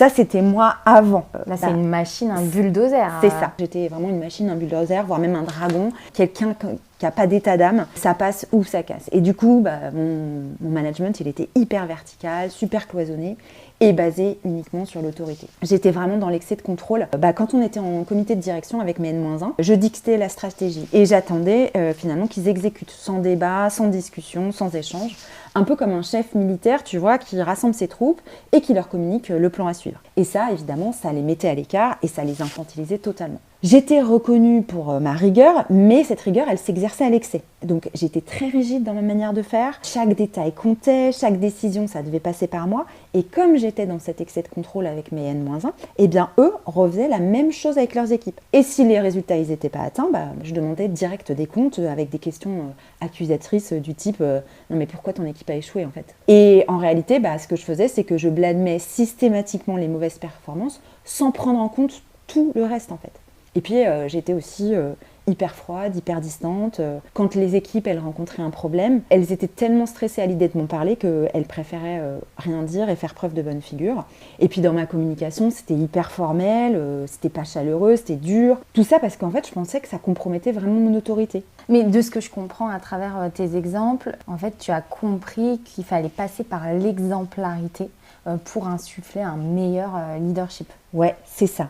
Ça, c'était moi avant. Là, c'est une machine, un bulldozer. C'est ça. J'étais vraiment une machine, un bulldozer, voire même un dragon. Quelqu'un qui n'a pas d'état d'âme, ça passe ou ça casse. Et du coup, mon management, il était hyper vertical, super cloisonné et basé uniquement sur l'autorité. J'étais vraiment dans l'excès de contrôle. Quand on était en comité de direction avec mes N-1, je dictais la stratégie et j'attendais finalement qu'ils exécutent sans débat, sans discussion, sans échange. Un peu comme un chef militaire, tu vois, qui rassemble ses troupes et qui leur communique le plan à suivre. Et ça, évidemment, ça les mettait à l'écart et ça les infantilisait totalement. J'étais reconnue pour ma rigueur, mais cette rigueur, elle s'exerçait à l'excès. Donc j'étais très rigide dans ma manière de faire. Chaque détail comptait, chaque décision, ça devait passer par moi. Et comme j'étais dans cet excès de contrôle avec mes N-1, eh bien eux refaisaient la même chose avec leurs équipes. Et si les résultats n'étaient pas atteints, je demandais direct des comptes avec des questions accusatrices du type non mais pourquoi ton équipe a échoué en fait. Et en réalité, ce que je faisais, c'est que je blâmais systématiquement les mauvaises performances sans prendre en compte tout le reste en fait. Et puis j'étais aussi hyper froide, hyper distante. Quand les équipes elles rencontraient un problème, elles étaient tellement stressées à l'idée de m'en parler qu'elles préféraient rien dire et faire preuve de bonne figure. Et puis dans ma communication, c'était hyper formel, c'était pas chaleureux, c'était dur. Tout ça parce qu'en fait, je pensais que ça compromettait vraiment mon autorité. Mais de ce que je comprends à travers tes exemples, en fait, tu as compris qu'il fallait passer par l'exemplarité pour insuffler un meilleur leadership. Ouais, c'est ça.